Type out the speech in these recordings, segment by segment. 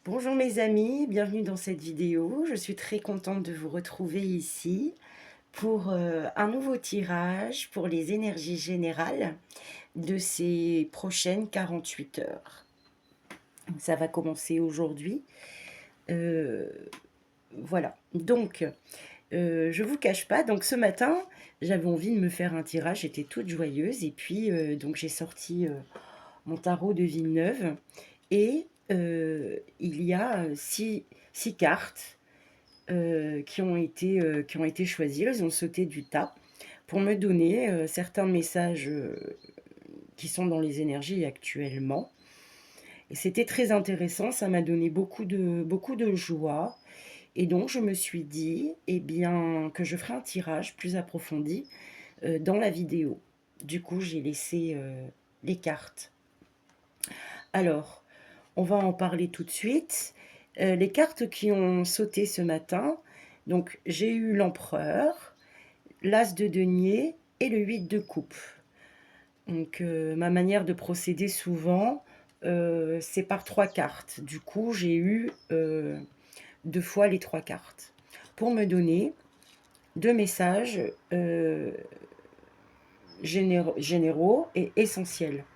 Bonjour mes amis, bienvenue dans cette vidéo. Je suis très contente de vous retrouver ici pour un nouveau tirage pour les énergies générales de ces prochaines 48 heures. Ça va commencer aujourd'hui. Voilà, donc je vous cache pas, donc ce matin j'avais envie de me faire un tirage, j'étais toute joyeuse et puis donc j'ai sorti mon tarot de Villeneuve et il y a six cartes qui ont été choisies. Elles ont sauté du tas pour me donner certains messages qui sont dans les énergies actuellement. Et c'était très intéressant, ça m'a donné beaucoup de joie. Et donc je me suis dit eh bien, que je ferai un tirage plus approfondi dans la vidéo. Du coup, j'ai laissé les cartes. Alors, on va en parler tout de suite. Les cartes qui ont sauté ce matin, donc j'ai eu l'empereur, l'as de denier et le 8 de coupe. Donc ma manière de procéder souvent, c'est par 3 cartes. Du coup, j'ai eu 2 fois les 3 cartes pour me donner 2 messages généraux et essentiels.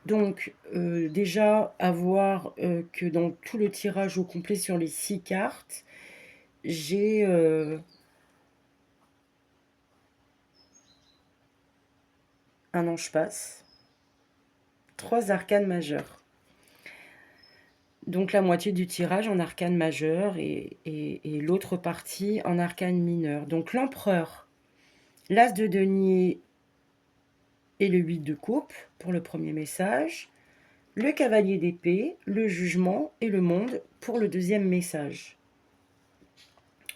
Donc déjà à voir que dans tout le tirage au complet sur les 6 cartes, j'ai un ange passe, 3 arcanes majeures. Donc la moitié du tirage en arcane majeur et l'autre partie en arcane mineur. Donc l'empereur, l'as de denier et le 8 de coupe pour le premier message, le cavalier d'épée, le jugement et le monde pour le deuxième message.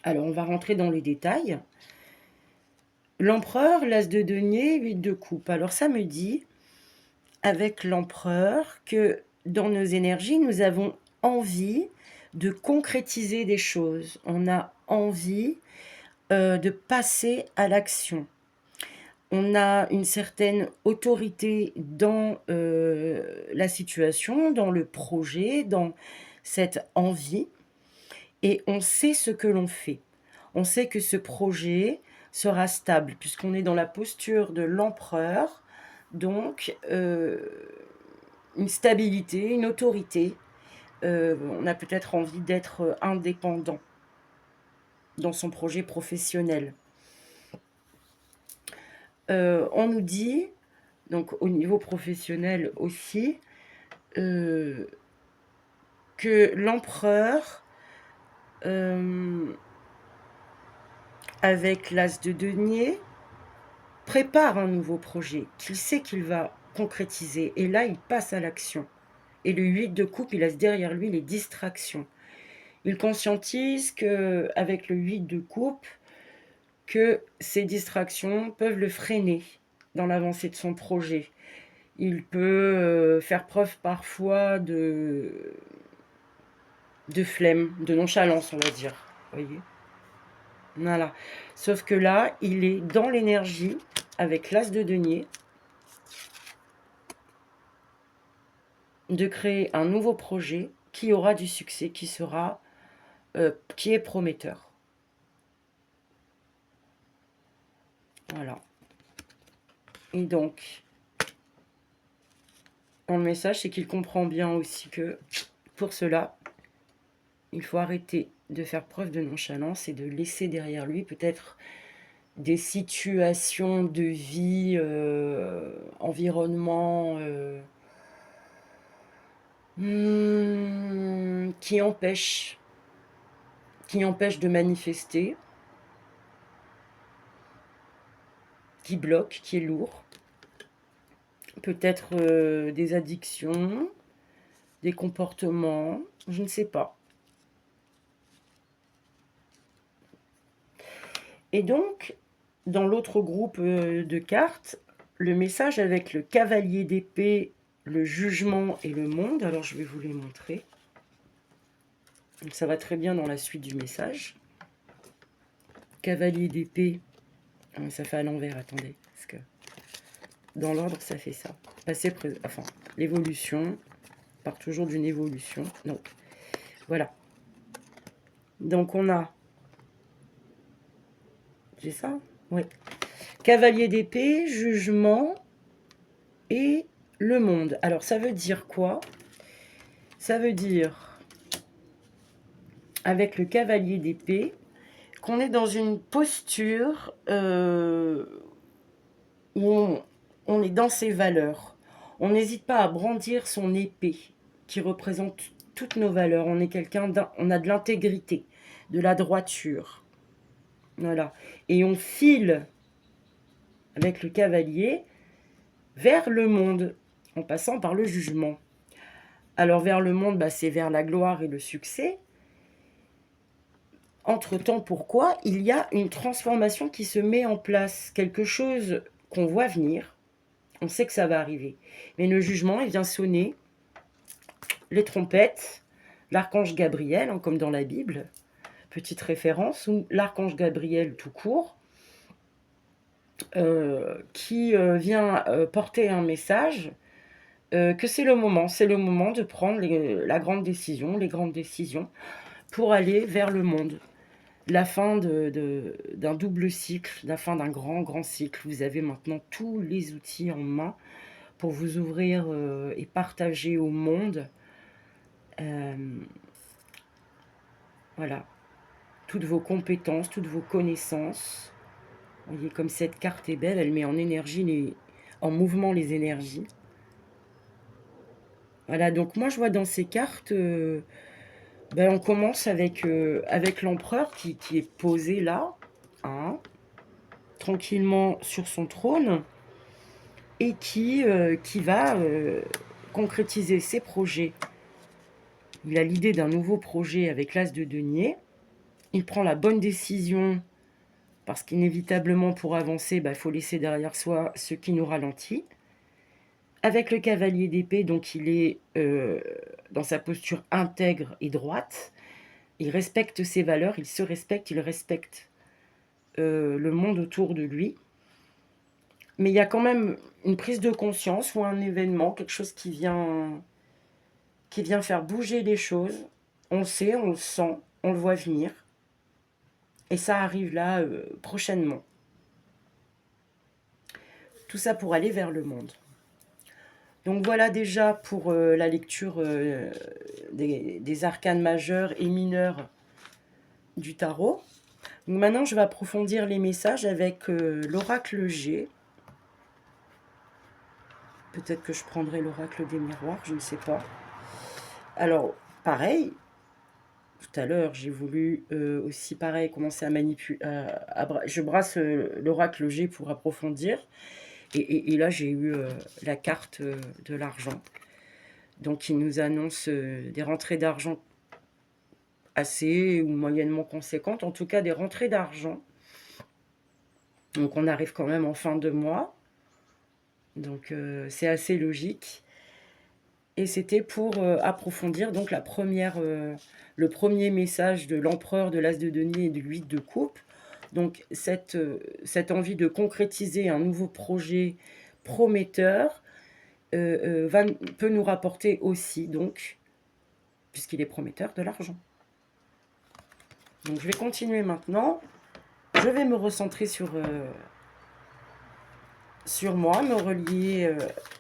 Alors on va rentrer dans les détails. L'empereur, l'as de denier, 8 de coupe. Alors ça me dit, avec l'empereur, que dans nos énergies, nous avons envie de concrétiser des choses. On a envie de passer à l'action. On a une certaine autorité dans la situation, dans le projet, dans cette envie. Et on sait ce que l'on fait. On sait que ce projet sera stable, puisqu'on est dans la posture de l'empereur. Donc, une stabilité, une autorité. On a peut-être envie d'être indépendant dans son projet professionnel. On nous dit, donc au niveau professionnel aussi, que l'empereur, avec l'as de denier, prépare un nouveau projet qu'il sait qu'il va concrétiser. Et là, il passe à l'action. Et le 8 de coupe, il laisse derrière lui les distractions. Il conscientise qu'avec le 8 de coupe, que ces distractions peuvent le freiner dans l'avancée de son projet. Il peut faire preuve parfois de flemme, de nonchalance, on va dire. Vous voyez ? Voilà. Sauf que là, il est dans l'énergie avec l'as de denier de créer un nouveau projet qui aura du succès, qui est prometteur. Voilà. Et donc, le message, c'est qu'il comprend bien aussi que pour cela, il faut arrêter de faire preuve de nonchalance et de laisser derrière lui peut-être des situations de vie, environnement, qui empêchent de manifester, qui bloquent, qui est lourd. Peut-être des addictions, des comportements, je ne sais pas. Et donc, dans l'autre groupe de cartes, le message avec le cavalier d'épée, le jugement et le monde, alors je vais vous les montrer. Donc ça va très bien dans la suite du message. Cavalier d'épée, ça fait à l'envers, attendez, parce que dans l'ordre ça fait ça. Passé, enfin, l'évolution, On part toujours d'une évolution. Donc, voilà. Donc, on a... C'est ça? Oui. Cavalier d'épée, jugement et le monde. Alors, ça veut dire quoi? Ça veut dire, avec le cavalier d'épée, qu'on est dans une posture où on est dans ses valeurs. On n'hésite pas à brandir son épée, qui représente toutes nos valeurs. On est on a de l'intégrité, de la droiture. Voilà. Et on file avec le cavalier vers le monde, en passant par le jugement. Alors vers le monde, c'est vers la gloire et le succès. Entre-temps, pourquoi? Il y a une transformation qui se met en place, quelque chose qu'on voit venir, on sait que ça va arriver. Mais le jugement, il vient sonner les trompettes, l'archange Gabriel, comme dans la Bible, petite référence, ou l'archange Gabriel tout court, qui vient porter un message que c'est le moment de prendre la grande décision, les grandes décisions, pour aller vers le monde. La fin d'un double cycle, la fin d'un grand cycle. Vous avez maintenant tous les outils en main pour vous ouvrir et partager au monde. Voilà. Toutes vos compétences, toutes vos connaissances. Vous voyez comme cette carte est belle, elle met en énergie, en mouvement les énergies. Voilà, donc moi je vois dans ces cartes, on commence avec l'empereur qui est posé là, hein, tranquillement sur son trône, et qui va concrétiser ses projets. Il a l'idée d'un nouveau projet avec l'as de denier. Il prend la bonne décision parce qu'inévitablement, pour avancer, il faut laisser derrière soi ce qui nous ralentit. Avec le cavalier d'épée, donc il est dans sa posture intègre et droite. Il respecte ses valeurs, il se respecte, il respecte le monde autour de lui. Mais il y a quand même une prise de conscience ou un événement, quelque chose qui vient faire bouger les choses. On le sait, on le sent, on le voit venir. Et ça arrive là prochainement. Tout ça pour aller vers le monde. Donc voilà déjà pour la lecture des arcanes majeurs et mineurs du tarot. Donc maintenant, je vais approfondir les messages avec l'oracle G. Peut-être que je prendrai l'oracle des miroirs, je ne sais pas. Alors, pareil, tout à l'heure, j'ai voulu aussi, pareil, commencer à manipuler. Je brasse l'oracle G pour approfondir. Et là, j'ai eu la carte de l'argent. Donc, il nous annonce des rentrées d'argent assez ou moyennement conséquentes. En tout cas, des rentrées d'argent. Donc, on arrive quand même en fin de mois. Donc, c'est assez logique. Et c'était pour approfondir donc le premier message de l'empereur, de l'as de denier et de l'huit de coupe. Donc cette envie de concrétiser un nouveau projet prometteur peut nous rapporter aussi, donc, puisqu'il est prometteur, de l'argent. Donc je vais continuer maintenant. Je vais me recentrer sur moi, me relier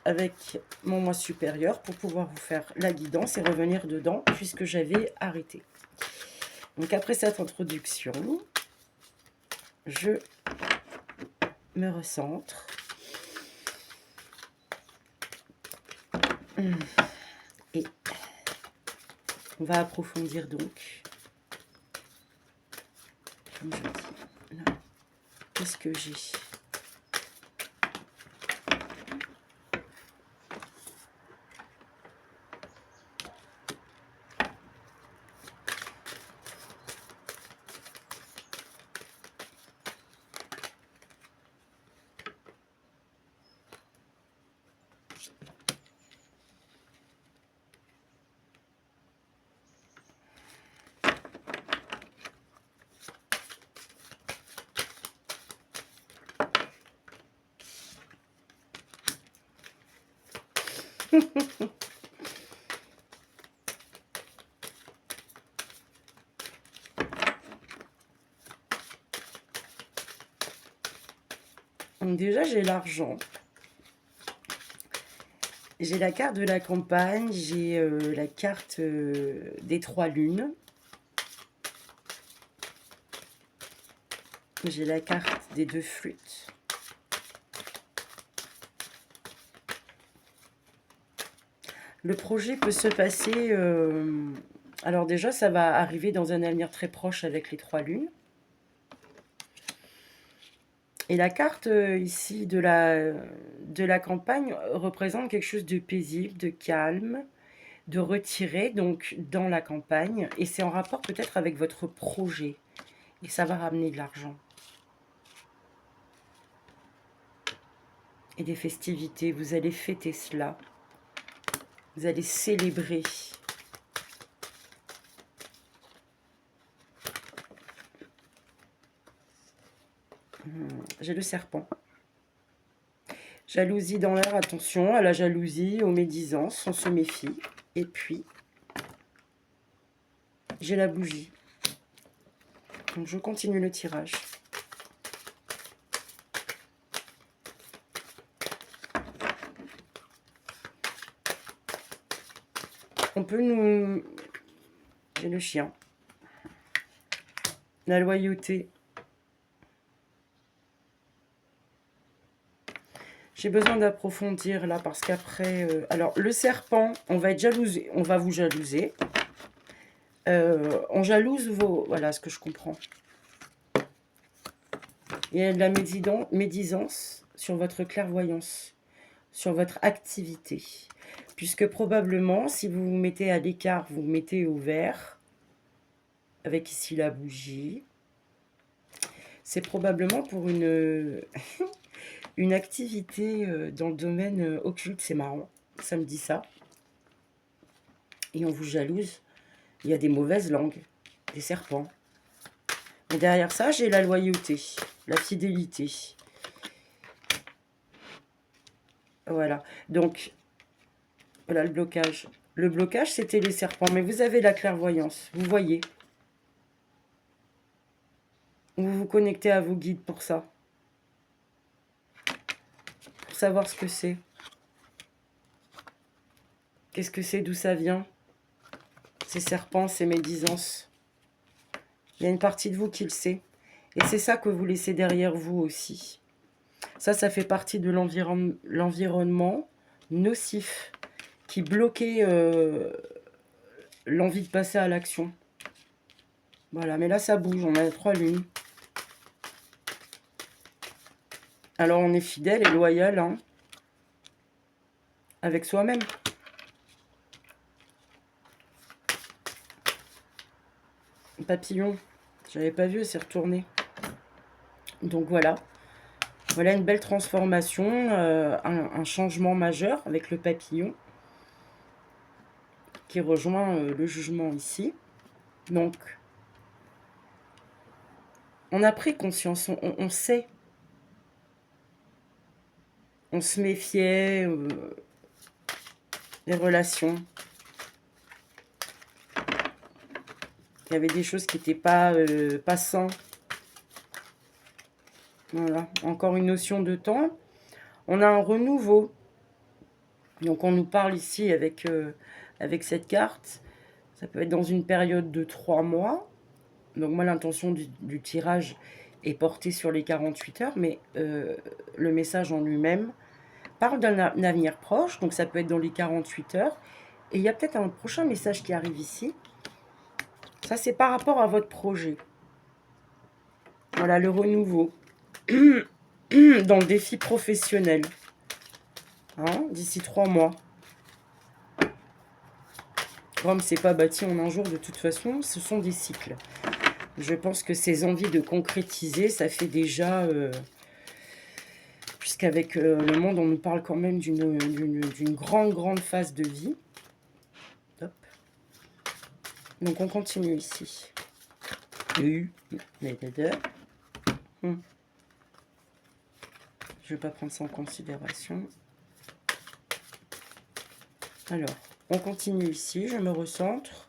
avec mon moi supérieur pour pouvoir vous faire la guidance et revenir dedans puisque j'avais arrêté. Donc après cette introduction, je me recentre. Et on va approfondir donc. Comme je dis, là, qu'est-ce que j'ai ? Donc déjà, j'ai l'argent. J'ai la carte de la campagne, j'ai la carte des 3 lunes. J'ai la carte des 2 flûtes. Le projet peut se passer... alors déjà, ça va arriver dans un avenir très proche avec les 3 lunes. Et la carte ici de la campagne représente quelque chose de paisible, de calme, de retiré, donc dans la campagne. Et c'est en rapport peut-être avec votre projet. Et ça va ramener de l'argent. Et des festivités, vous allez fêter cela. Vous allez célébrer. J'ai le serpent. Jalousie dans l'air, attention à la jalousie, aux médisances, on se méfie. Et puis, j'ai la bougie. Donc je continue le tirage. On peut nous... J'ai le chien. La loyauté. J'ai besoin d'approfondir là parce qu'après... alors le serpent, on va être jalousé, on va vous jalouser. On jalouse vos... Voilà ce que je comprends. Il y a de la médisance sur votre clairvoyance, sur votre activité. Puisque probablement, si vous vous mettez à l'écart, vous vous mettez au vert, avec ici la bougie, c'est probablement pour une, une activité dans le domaine occulte. C'est marrant, ça me dit ça. Et on vous jalouse. Il y a des mauvaises langues, des serpents. Et derrière ça, j'ai la loyauté, la fidélité. Voilà, donc, voilà le blocage. Le blocage, c'était les serpents, mais vous avez la clairvoyance, vous voyez. Vous vous connectez à vos guides pour ça. Pour savoir ce que c'est. Qu'est-ce que c'est, d'où ça vient? Ces serpents, ces médisances. Il y a une partie de vous qui le sait. Et c'est ça que vous laissez derrière vous aussi. Ça fait partie de l'environnement nocif qui bloquait l'envie de passer à l'action. Voilà, mais là ça bouge, on a 3 lunes. Alors on est fidèle et loyal hein, avec soi-même. Papillon, j'avais pas vu, c'est retourné. Donc voilà. Voilà une belle transformation, un changement majeur avec le papillon qui rejoint le jugement ici. Donc, on a pris conscience, on sait. On se méfiait des relations. Il y avait des choses qui n'étaient pas passantes. Voilà, encore une notion de temps. On a un renouveau. Donc on nous parle ici avec, avec cette carte. Ça peut être dans une période de 3 mois. Donc moi l'intention du tirage est portée sur les 48 heures. Mais le message en lui-même parle d'un avenir proche. Donc ça peut être dans les 48 heures. Et il y a peut-être un prochain message qui arrive ici. Ça c'est par rapport à votre projet. Voilà le renouveau. Dans le défi professionnel. Hein, d'ici 3 mois. Rome, c'est pas bâti en un jour de toute façon, ce sont des cycles. Je pense que ces envies de concrétiser, ça fait déjà... puisqu'avec le monde, on nous parle quand même d'une grande phase de vie. Hop. Donc on continue ici. Je ne vais pas prendre ça en considération. Alors, on continue ici, je me recentre.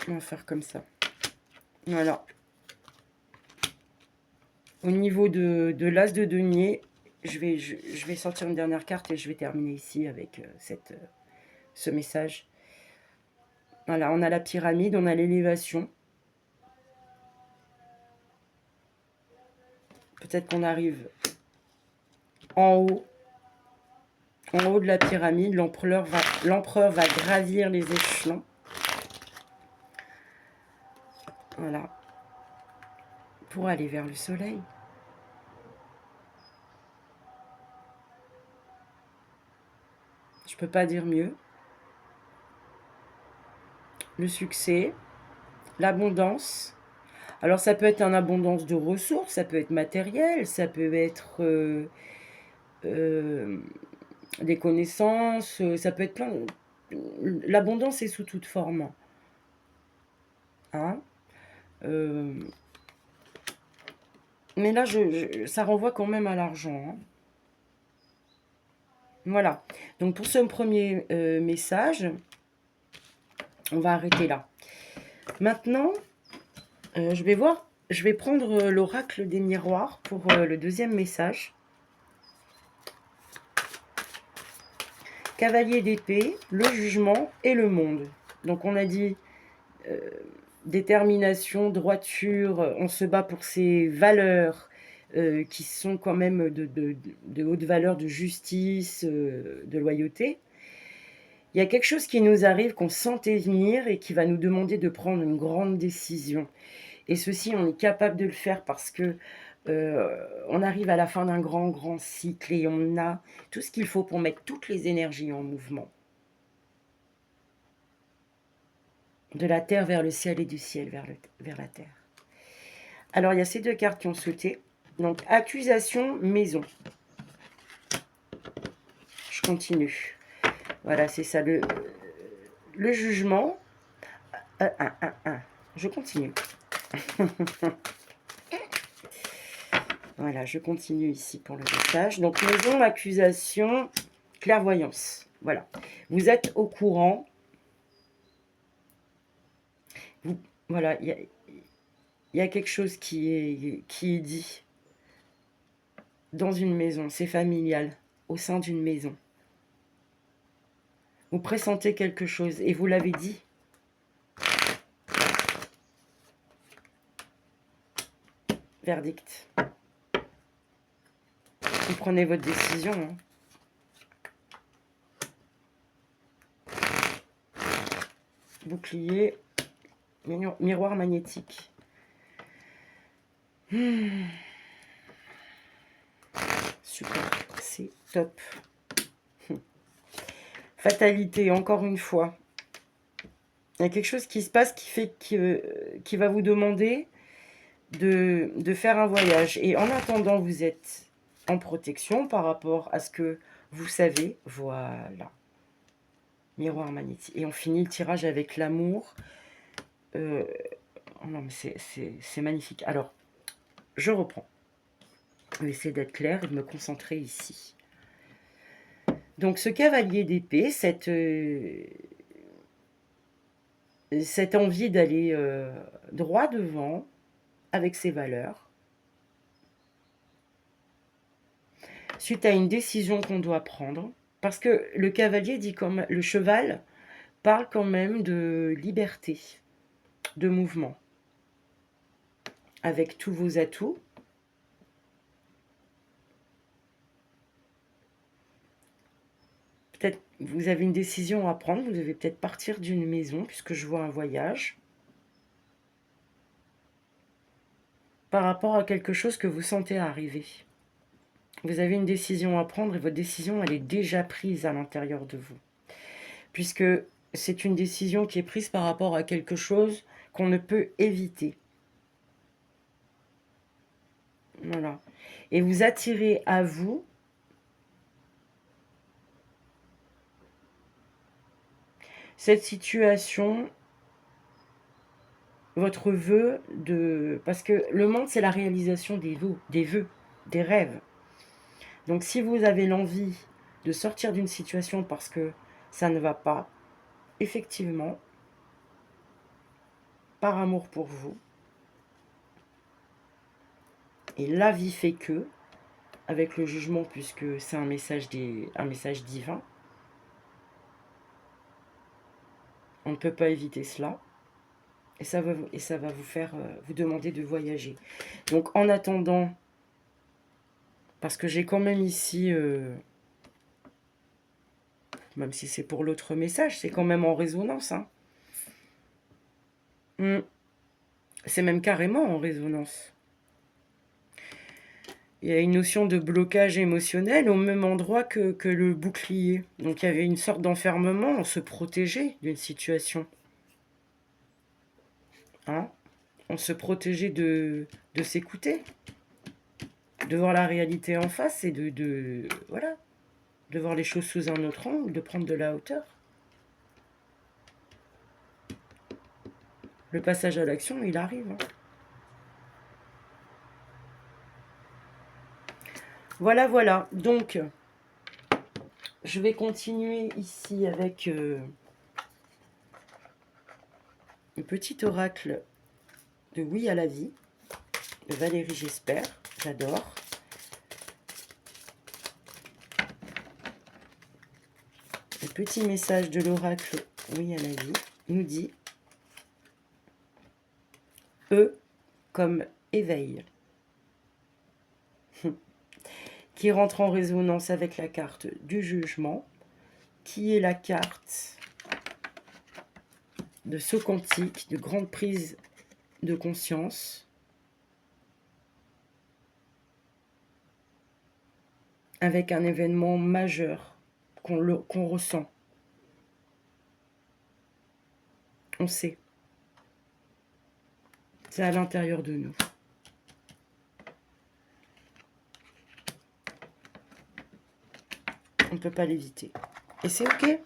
On va faire comme ça. Voilà. Au niveau de l'as de denier, je vais sortir une dernière carte et je vais terminer ici avec ce message. Voilà, on a la pyramide, on a l'élévation. Peut-être qu'on arrive en haut de la pyramide. L'empereur va gravir les échelons. Voilà. Pour aller vers le soleil. Je peux pas dire mieux. Le succès, l'abondance. Alors ça peut être une abondance de ressources, ça peut être matériel, ça peut être des connaissances, ça peut être plein. L'abondance est sous toute forme. Hein, mais là, ça renvoie quand même à l'argent. Hein. Voilà. Donc pour ce premier message, on va arrêter là. Maintenant, je vais prendre l'oracle des miroirs pour le deuxième message. Cavalier d'épée, le jugement et le monde. Donc on a dit détermination, droiture, on se bat pour ses valeurs qui sont quand même de hautes valeurs de justice, de loyauté. Il y a quelque chose qui nous arrive, qu'on sentait venir et qui va nous demander de prendre une grande décision. Et ceci, on est capable de le faire parce que on arrive à la fin d'un grand cycle et on a tout ce qu'il faut pour mettre toutes les énergies en mouvement. De la terre vers le ciel et du ciel vers la terre. Alors, il y a ces deux cartes qui ont sauté. Donc, accusation, maison. Je continue. Voilà, c'est ça, le jugement. Je continue. Voilà, je continue ici pour le message. Donc, maison, accusation, clairvoyance. Voilà. Vous êtes au courant. Voilà, il y a quelque chose qui est dit dans une maison. C'est familial, au sein d'une maison. Vous pressentez quelque chose et vous l'avez dit. Verdict. Vous prenez votre décision. Hein. Bouclier, miroir magnétique. Super, c'est top. Fatalité, encore une fois. Il y a quelque chose qui se passe qui va vous demander de faire un voyage. Et en attendant, vous êtes en protection par rapport à ce que vous savez. Voilà. Miroir magnétique. Et on finit le tirage avec l'amour. Oh non, mais c'est magnifique. Alors, je reprends. Je vais essayer d'être claire et de me concentrer ici. Donc, ce cavalier d'épée, cette envie d'aller droit devant avec ses valeurs, suite à une décision qu'on doit prendre, parce que le cavalier dit comme le cheval parle quand même de liberté, de mouvement, avec tous vos atouts. Peut-être vous avez une décision à prendre, vous devez peut-être partir d'une maison, puisque je vois un voyage, par rapport à quelque chose que vous sentez arriver. Vous avez une décision à prendre et votre décision, elle est déjà prise à l'intérieur de vous. Puisque c'est une décision qui est prise par rapport à quelque chose qu'on ne peut éviter. Voilà. Et vous attirez à vous cette situation, votre vœu de... Parce que le monde, c'est la réalisation des vœux, des rêves. Donc si vous avez l'envie de sortir d'une situation parce que ça ne va pas, effectivement, par amour pour vous, Et la vie fait que, avec le jugement, puisque c'est un message divin, on ne peut pas éviter cela. Et ça va vous faire vous demander de voyager. Donc en attendant, parce que j'ai quand même ici, même si c'est pour l'autre message, c'est quand même en résonance. Hein. C'est même carrément en résonance. Il y a une notion de blocage émotionnel au même endroit que le bouclier. Donc il y avait une sorte d'enfermement, on se protégeait d'une situation. Hein, on se protégeait de s'écouter, de voir la réalité en face et voilà, de voir les choses sous un autre angle, de prendre de la hauteur. Le passage à l'action, il arrive. Hein. Voilà, voilà. Donc, je vais continuer ici avec un petit oracle de Oui à la vie, de Valérie J'espère. J'adore. Le petit message de l'oracle Oui à la vie nous dit E comme éveil, qui rentre en résonance avec la carte du jugement, qui est la carte de saut quantique, de grande prise de conscience, avec un événement majeur qu'on ressent. On sait. C'est à l'intérieur de nous. On ne peut pas l'éviter. Et c'est ok.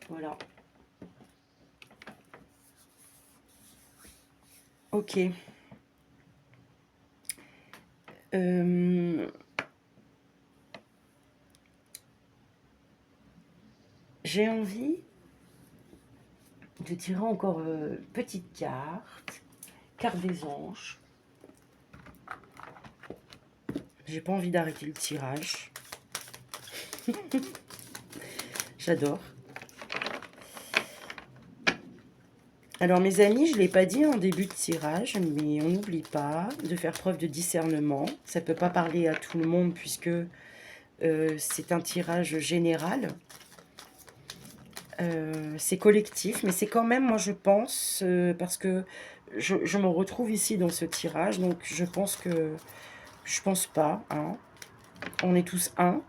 Voilà. Ok. J'ai envie de tirer encore petite carte des anges. J'ai pas envie d'arrêter le tirage. J'adore. Alors mes amis, je ne l'ai pas dit en début de tirage, mais on n'oublie pas de faire preuve de discernement. Ça ne peut pas parler à tout le monde puisque c'est un tirage général. C'est collectif, mais c'est quand même, moi je pense, parce que je me retrouve ici dans ce tirage, donc je pense pas, hein. On est tous un.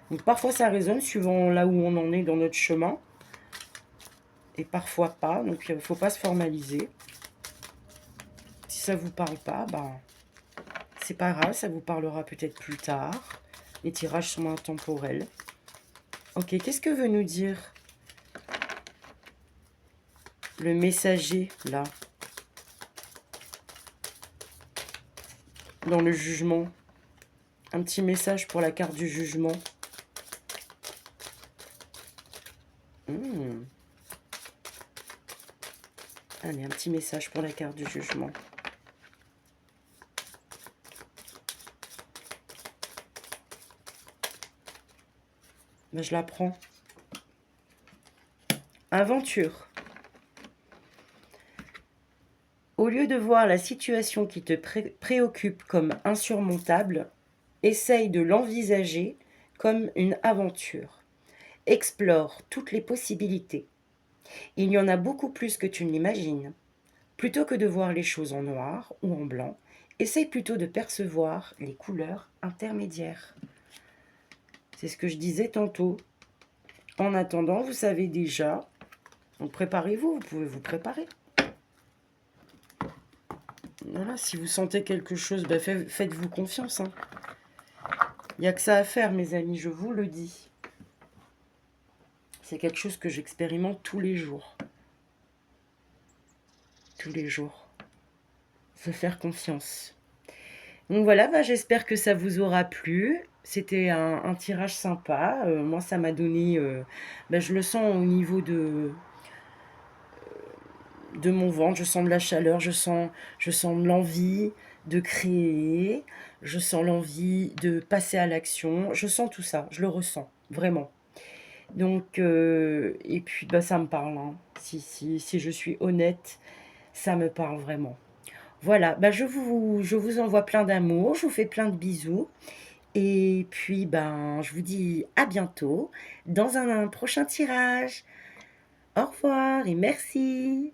Donc parfois ça résonne suivant là où on en est dans notre chemin, et parfois pas, donc il ne faut pas se formaliser. Si ça vous parle pas, ben, c'est pas grave, ça vous parlera peut-être plus tard. Les tirages sont intemporels. Ok, qu'est-ce que veut nous dire le messager, là, dans le jugement? Un petit message pour la carte du jugement. Allez, un petit message pour la carte du jugement. Ben, je la prends. Aventure. Au lieu de voir la situation qui te préoccupe comme insurmontable, essaye de l'envisager comme une aventure. Explore toutes les possibilités. Il y en a beaucoup plus que tu ne l'imagines. Plutôt que de voir les choses en noir ou en blanc, essaye plutôt de percevoir les couleurs intermédiaires. C'est ce que je disais tantôt. En attendant, vous savez déjà, donc préparez-vous, vous pouvez vous préparer. Voilà, si vous sentez quelque chose, ben faites-vous confiance. Hein. Il n'y a que ça à faire, mes amis, je vous le dis. C'est quelque chose que j'expérimente tous les jours. Tous les jours. Se faire confiance. Donc voilà, ben j'espère que ça vous aura plu. C'était un tirage sympa. Moi, ça m'a donné... ben je le sens au niveau de de mon ventre, je sens de la chaleur, je sens de l'envie de créer, je sens l'envie de passer à l'action, je sens tout ça, je le ressens, vraiment. Donc et puis, bah, ça me parle, hein. Si je suis honnête, ça me parle vraiment. Voilà, bah, je vous envoie plein d'amour, je vous fais plein de bisous et puis, ben, je vous dis à bientôt dans un prochain tirage. Au revoir et merci.